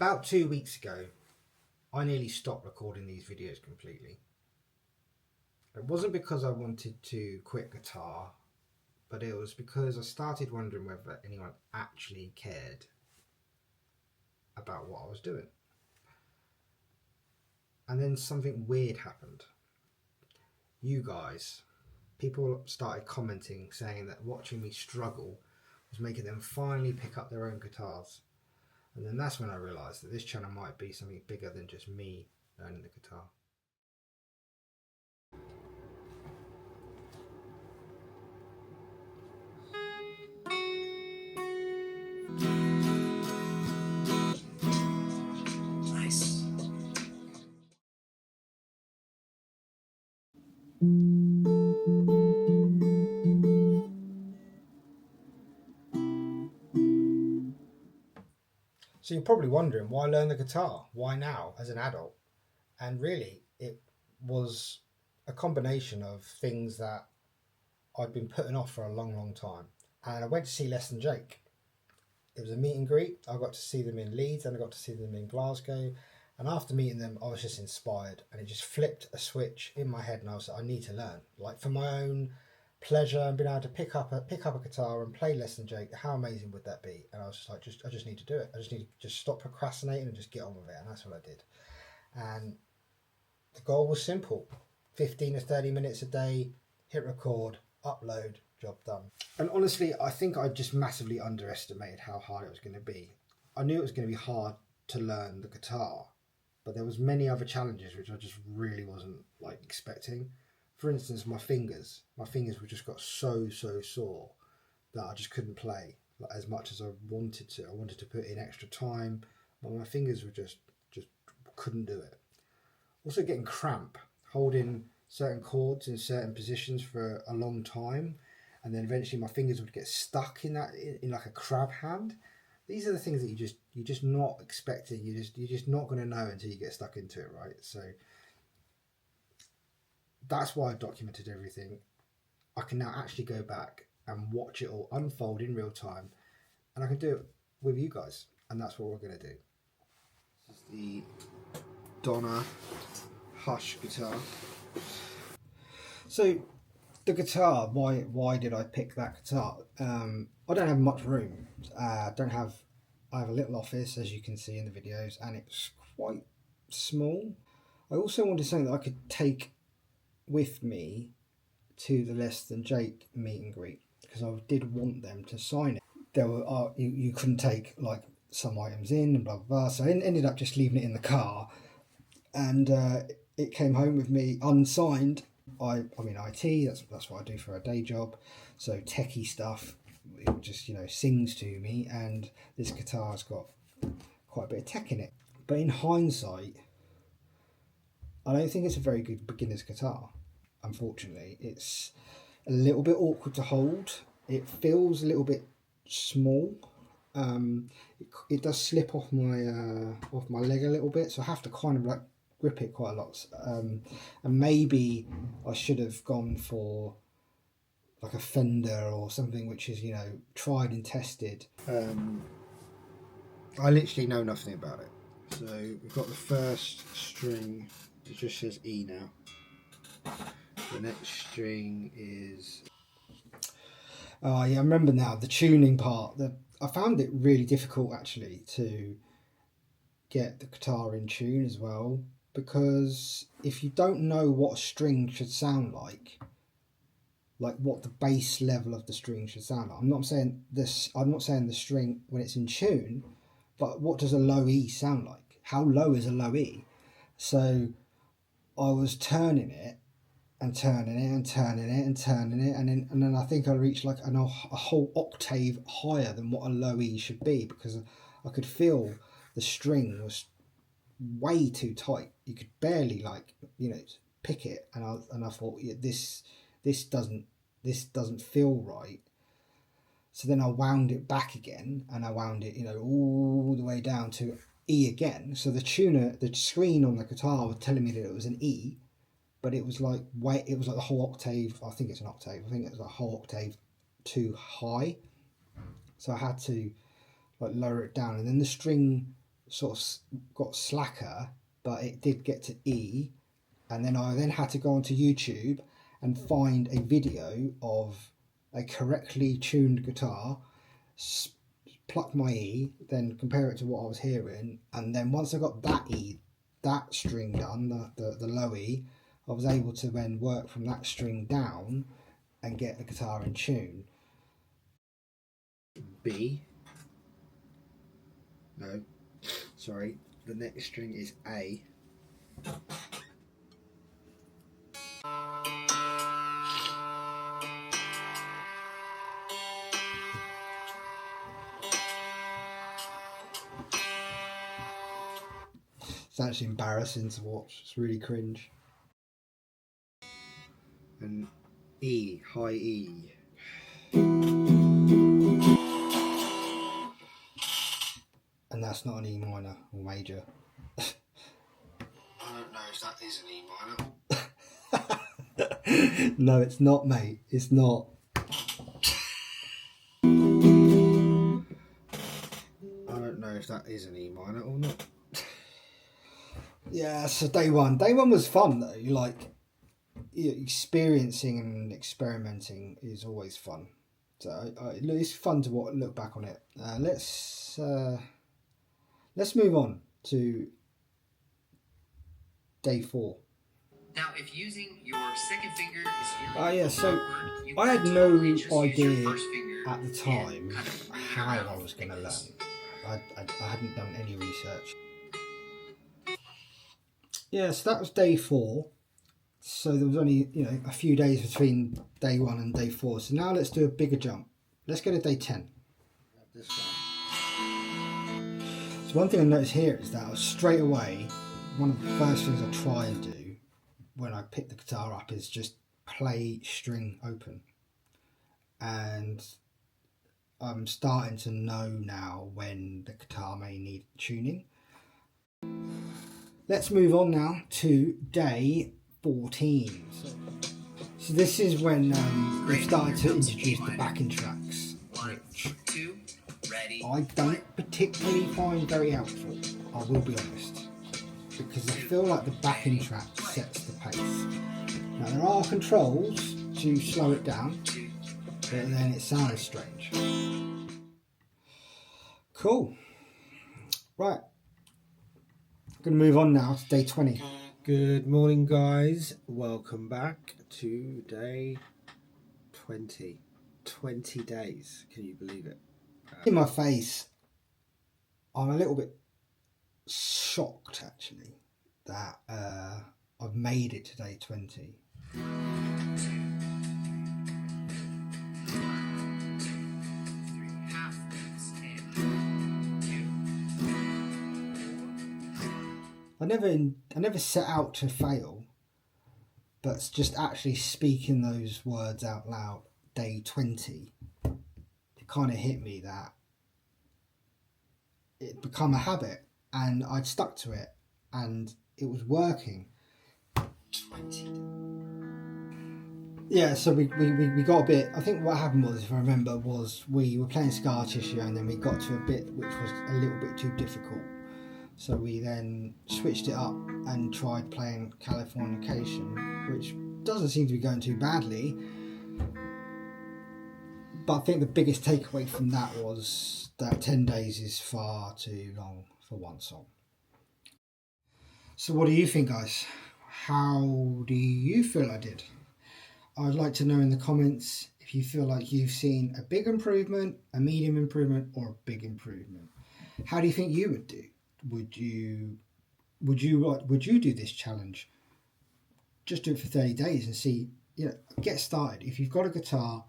About 2 weeks ago, I nearly stopped recording these videos completely. It wasn't because I wanted to quit guitar, but it was because I started wondering whether anyone actually cared about what I was doing. And then something weird happened. You guys, people started commenting saying that watching me struggle was making them finally pick up their own guitars. And then that's when I realised that this channel might be something bigger than just me learning the guitar. Nice. So you're probably wondering, why learn the guitar? Why now as an adult? And really, it was a combination of things that I'd been putting off for a long time. And I went to see Less Than Jake. It was a meet and greet. I got to see them in Leeds and I got to see them in Glasgow. And after meeting them, I was just inspired, and it just flipped a switch in my head, and I was like, I need to learn, like, for my own pleasure, and being able to pick up a guitar and play Less Than Jake. How amazing would that be? And I was just like, I just need to do it. I just need to just stop procrastinating and just get on with it. And that's what I did. And the goal was simple: 15 to 30 minutes a day, hit record, upload, job done. And honestly, I think I just massively underestimated how hard it was going to be. I knew it was going to be hard to learn the guitar, but there was many other challenges which I just really wasn't expecting. For instance, my fingers were just got so sore that I just couldn't play as much as I wanted to. I wanted to put in extra time, but my fingers were just couldn't do it. Also getting cramp, holding certain chords in certain positions for a long time, and then eventually my fingers would get stuck in like a crab hand. These are the things that you're just not expecting. You're just not going to know until you get stuck into it, right? So that's why I documented everything. I can now actually go back and watch it all unfold in real time, and I can do it with you guys, and that's what we're going to do. This is the Donner Hush guitar. So the guitar, why did I pick that guitar? I don't have much room. I have a little office, as you can see in the videos, and it's quite small. I also wanted something that I could take with me to the Less Than Jake meet and greet, because I did want them to sign it. There were you couldn't take like some items in and blah blah blah, so I ended up just leaving it in the car, and it came home with me unsigned. I'm in IT. That's what I do for a day job. So techie stuff, it just sings to me, and this guitar's got quite a bit of tech in it. But in hindsight, I don't think it's a very good beginner's guitar. Unfortunately, it's a little bit awkward to hold. It feels a little bit small. It does slip off my leg a little bit, so I have to kind of grip it quite a lot. And maybe I should have gone for like a Fender or something which is tried and tested. I literally know nothing about it. So we've got the first string. It just says E now. The next string is... Oh yeah, I remember now, the tuning part. I found it really difficult actually to get the guitar in tune as well, because if you don't know what a string should sound like what the bass level of the string should sound like. I'm not saying the string when it's in tune, but what does a low E sound like? How low is a low E? So I was turning it and turning it and turning it and turning it, and then I think I reached like a whole octave higher than what a low E should be, because I could feel the string was way too tight. You could barely pick it, and I thought, yeah, this doesn't feel right. So then I wound it back again, and I wound it all the way down to E again. So the screen on the guitar was telling me that it was an E, but it was like the whole octave. I think it's an octave. I think it was a whole octave too high. So I had to lower it down, and then the string sort of got slacker, but it did get to E, and then I had to go onto YouTube and find a video of a correctly tuned guitar, pluck my E, then compare it to what I was hearing, and then once I got that E, that string done, the low E, I was able to then work from that string down and get the guitar in tune. B. No, sorry, the next string is A. It's actually embarrassing to watch, it's really cringe. And E, high E. And that's not an E minor or major. I don't know if that is an E minor. No, it's not, mate. It's not. I don't know if that is an E minor or not. Yeah, so day one. Day one was fun though. Experiencing and experimenting is always fun. So it's fun to look back on it. Let's move on to day 4. Now, if using your second finger is yeah, so I had no idea at the time how I was going to learn. I hadn't done any research. Yeah, so that was day 4. So there was only a few days between day 1 and day 4. So now let's do a bigger jump. Let's go to day 10. This one. So one thing I noticed here is that straight away, one of the first things I try and do when I pick the guitar up is just play string open. And I'm starting to know now when the guitar may need tuning. Let's move on now to day 14. So this is when we started to introduce the backing tracks, which I don't particularly find very helpful, I will be honest, because I feel like the backing track sets the pace. Now there are controls to slow it down, but then it sounds strange. Cool. Right. I'm going to move on now to day 20. Good morning, guys. Welcome back to day 20. 20 days. Can you believe it? In my face, I'm a little bit shocked, actually, that I've made it to day 20. I never set out to fail, but just actually speaking those words out loud, day 20, it kind of hit me that it become a habit, and I'd stuck to it, and it was working. 20. Yeah, so we got a bit. I think what happened was, if I remember, was we were playing Scar Tissue, and then we got to a bit which was a little bit too difficult. So we then switched it up and tried playing Californication, which doesn't seem to be going too badly. But I think the biggest takeaway from that was that 10 days is far too long for one song. So what do you think, guys? How do you feel I did? I'd like to know in the comments if you feel like you've seen a big improvement, a medium improvement, or a big improvement. How do you think you would do? Would you do this challenge? Just do it for 30 days and see, get started. If you've got a guitar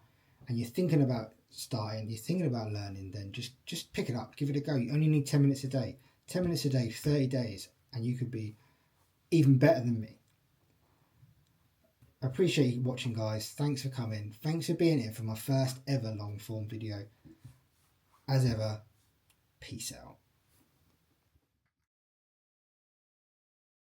and you're thinking about starting, you're thinking about learning, then just pick it up, give it a go. You only need 10 minutes a day. 10 minutes a day, 30 days, and you could be even better than me. I appreciate you watching, guys. Thanks for coming. Thanks for being here for my first ever long form video. As ever, peace out.